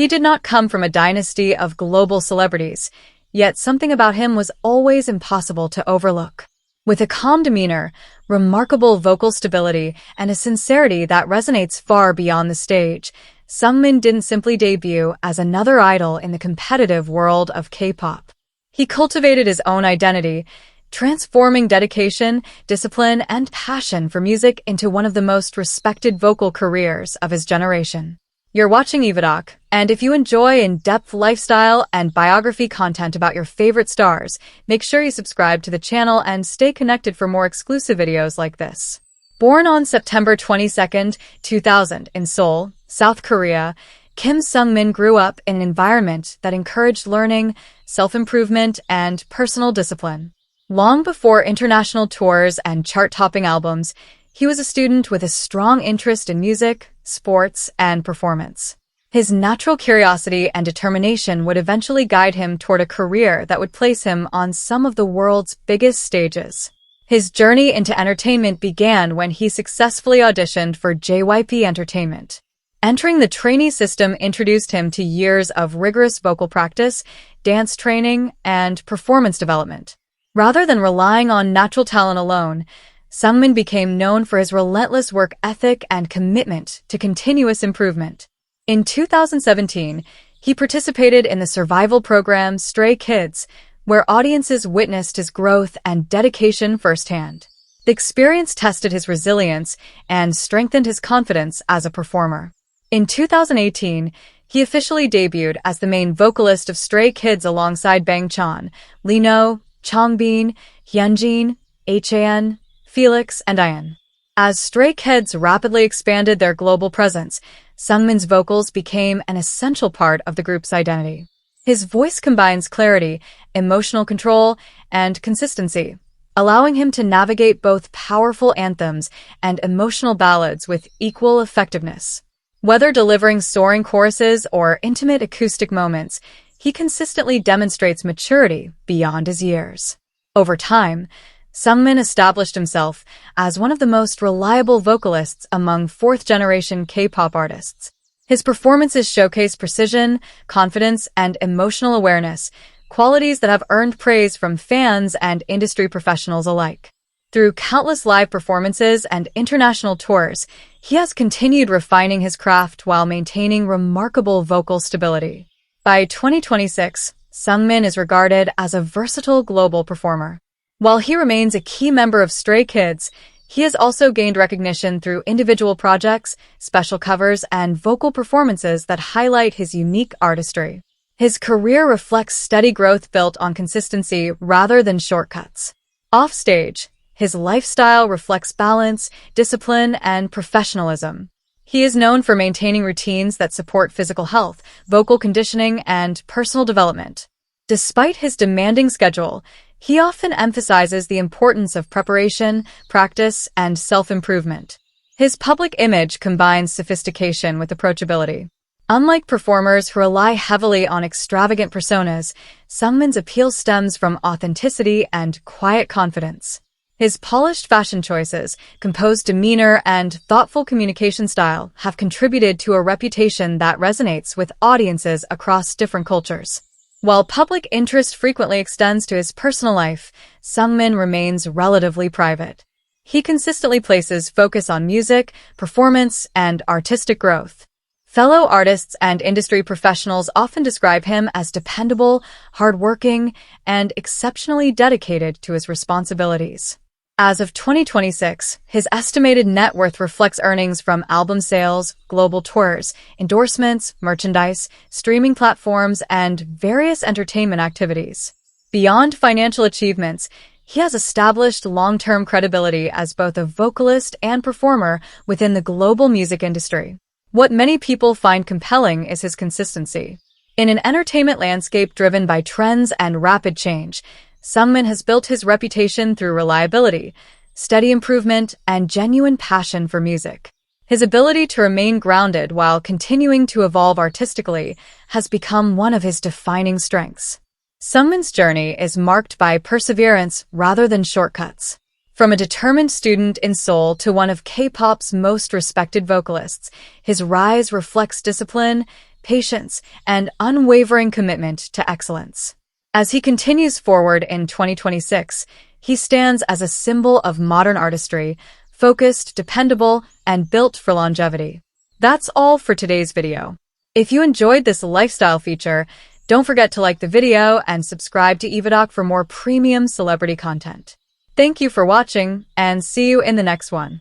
He did not come from a dynasty of global celebrities, yet something about him was always impossible to overlook. With a calm demeanor, remarkable vocal stability, and a sincerity that resonates far beyond the stage, Seungmin didn't simply debut as another idol in the competitive world of K-pop. He cultivated his own identity, transforming dedication, discipline, and passion for music into one of the most respected vocal careers of his generation. You're watching EvaDoc, and if you enjoy in-depth lifestyle and biography content about your favorite stars, make sure you subscribe to the channel and stay connected for more exclusive videos like this. Born on September 22, 2000 in Seoul, South Korea, Kim Seungmin grew up in an environment that encouraged learning, self-improvement, and personal discipline. Long before international tours and chart-topping albums, he was a student with a strong interest in music, sports, and performance. His natural curiosity and determination would eventually guide him toward a career that would place him on some of the world's biggest stages. His journey into entertainment began when he successfully auditioned for JYP Entertainment. Entering the trainee system introduced him to years of rigorous vocal practice, dance training, and performance development. Rather than relying on natural talent alone, Seungmin became known for his relentless work ethic and commitment to continuous improvement. In 2017, he participated in the survival program Stray Kids, where audiences witnessed his growth and dedication firsthand. The experience tested his resilience and strengthened his confidence as a performer. In 2018, he officially debuted as the main vocalist of Stray Kids alongside Bang Chan, Lino, Changbin, Hyunjin, Han, Felix, and Ian. As Stray Kids rapidly expanded their global presence, Seungmin's vocals became an essential part of the group's identity. His voice combines clarity, emotional control, and consistency, allowing him to navigate both powerful anthems and emotional ballads with equal effectiveness. Whether delivering soaring choruses or intimate acoustic moments, he consistently demonstrates maturity beyond his years. Over time, Seungmin established himself as one of the most reliable vocalists among fourth-generation K-pop artists. His performances showcase precision, confidence, and emotional awareness, qualities that have earned praise from fans and industry professionals alike. Through countless live performances and international tours, he has continued refining his craft while maintaining remarkable vocal stability. By 2026, Seungmin is regarded as a versatile global performer. While he remains a key member of Stray Kids, he has also gained recognition through individual projects, special covers, and vocal performances that highlight his unique artistry. His career reflects steady growth built on consistency rather than shortcuts. Offstage, his lifestyle reflects balance, discipline, and professionalism. He is known for maintaining routines that support physical health, vocal conditioning, and personal development. Despite his demanding schedule, he often emphasizes the importance of preparation, practice, and self-improvement. His public image combines sophistication with approachability. Unlike performers who rely heavily on extravagant personas, Seungmin's appeal stems from authenticity and quiet confidence. His polished fashion choices, composed demeanor, and thoughtful communication style have contributed to a reputation that resonates with audiences across different cultures. While public interest frequently extends to his personal life, Seungmin remains relatively private. He consistently places focus on music, performance, and artistic growth. Fellow artists and industry professionals often describe him as dependable, hardworking, and exceptionally dedicated to his responsibilities. As of 2026, his estimated net worth reflects earnings from album sales, global tours, endorsements, merchandise, streaming platforms, and various entertainment activities. Beyond financial achievements, he has established long-term credibility as both a vocalist and performer within the global music industry. What many people find compelling is his consistency. In an entertainment landscape driven by trends and rapid change, Seungmin has built his reputation through reliability, steady improvement, and genuine passion for music. His ability to remain grounded while continuing to evolve artistically has become one of his defining strengths. Seungmin's journey is marked by perseverance rather than shortcuts. From a determined student in Seoul to one of K-pop's most respected vocalists, his rise reflects discipline, patience, and unwavering commitment to excellence. As he continues forward in 2026, he stands as a symbol of modern artistry, focused, dependable, and built for longevity. That's all for today's video. If you enjoyed this lifestyle feature, don't forget to like the video and subscribe to EvaDoc for more premium celebrity content. Thank you for watching, and see you in the next one.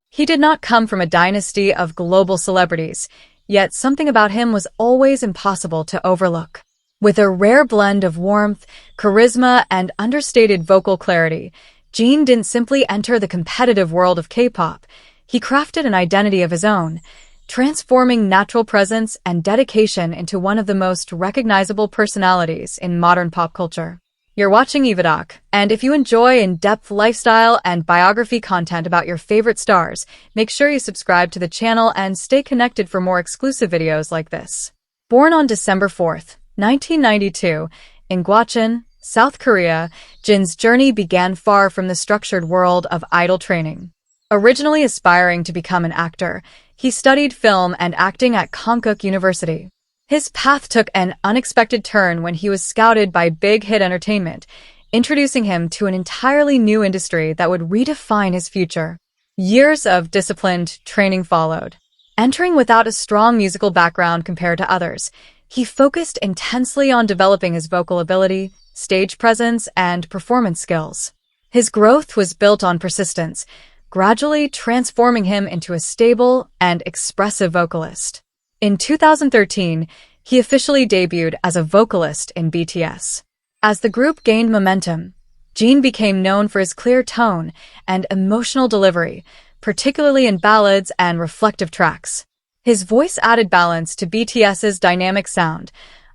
He did not come from a dynasty of global celebrities, yet something about him was always impossible to overlook. With a rare blend of warmth, charisma, and understated vocal clarity, Jin didn't simply enter the competitive world of K-pop. He crafted an identity of his own, transforming natural presence and dedication into one of the most recognizable personalities in modern pop culture. You're watching EvaDoc, and if you enjoy in-depth lifestyle and biography content about your favorite stars, make sure you subscribe to the channel and stay connected for more exclusive videos like this. Born on December 4th, 1992, in Gwacheon, South Korea, Jin's journey began far from the structured world of idol training. Originally aspiring to become an actor, he studied film and acting at Konkuk University. His path took an unexpected turn when he was scouted by Big Hit Entertainment, introducing him to an entirely new industry that would redefine his future. Years of disciplined training followed. Entering without a strong musical background compared to others, he focused intensely on developing his vocal ability, stage presence, and performance skills. His growth was built on persistence, gradually transforming him into a stable and expressive vocalist. In 2013, he officially debuted as a vocalist in BTS. As the group gained momentum, Jin became known for his clear tone and emotional delivery, particularly in ballads and reflective tracks. His voice added balance to BTS's dynamic sound,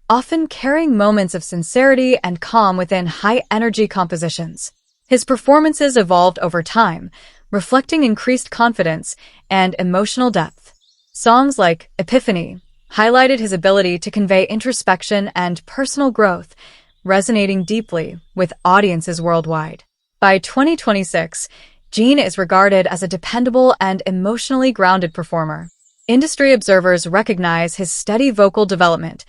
often carrying moments of sincerity and calm within high-energy compositions. His performances evolved over time, reflecting increased confidence and emotional depth. Songs like Epiphany highlighted his ability to convey introspection and personal growth, resonating deeply with audiences worldwide. By 2026, Jin is regarded as a dependable and emotionally grounded performer. Industry observers recognize his steady vocal development,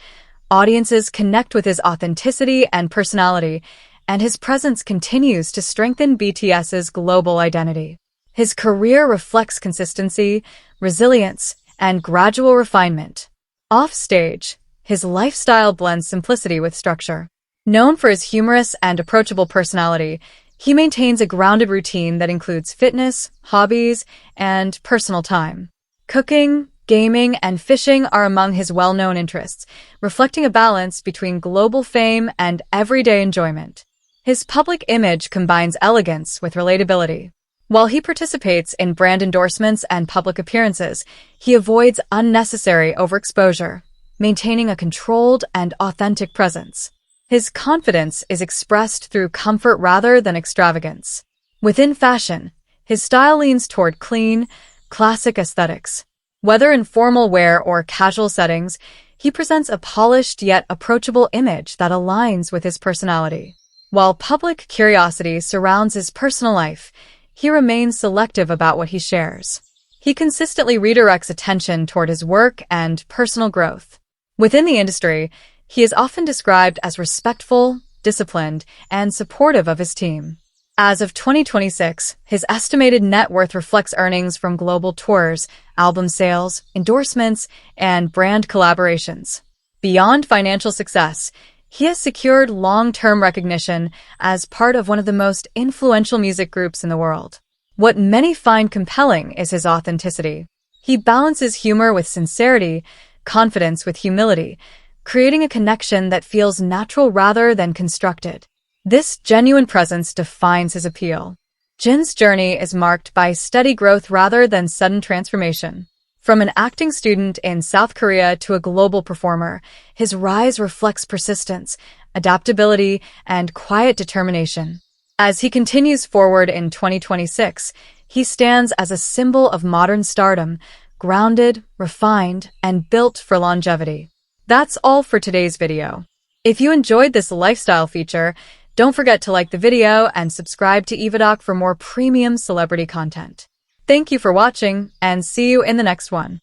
audiences connect with his authenticity and personality, and his presence continues to strengthen BTS's global identity. His career reflects consistency, resilience, and gradual refinement. Off-stage, his lifestyle blends simplicity with structure. Known for his humorous and approachable personality, he maintains a grounded routine that includes fitness, hobbies, and personal time. Cooking, gaming, and fishing are among his well-known interests, reflecting a balance between global fame and everyday enjoyment. His public image combines elegance with relatability. While he participates in brand endorsements and public appearances, he avoids unnecessary overexposure, maintaining a controlled and authentic presence. His confidence is expressed through comfort rather than extravagance. Within fashion, his style leans toward clean, classic aesthetics. Whether in formal wear or casual settings, he presents a polished yet approachable image that aligns with his personality. While public curiosity surrounds his personal life, he remains selective about what he shares. He consistently redirects attention toward his work and personal growth. Within the industry, he is often described as respectful, disciplined, and supportive of his team. As of 2026, his estimated net worth reflects earnings from global tours, album sales, endorsements, and brand collaborations. Beyond financial success, he has secured long-term recognition as part of one of the most influential music groups in the world. What many find compelling is his authenticity. He balances humor with sincerity, confidence with humility, creating a connection that feels natural rather than constructed. This genuine presence defines his appeal. Jin's journey is marked by steady growth rather than sudden transformation. From an acting student in South Korea to a global performer, his rise reflects persistence, adaptability, and quiet determination. As he continues forward in 2026, he stands as a symbol of modern stardom, grounded, refined, and built for longevity. That's all for today's video. If you enjoyed this lifestyle feature, don't forget to like the video and subscribe to EvaDoc for more premium celebrity content. Thank you for watching, and see you in the next one.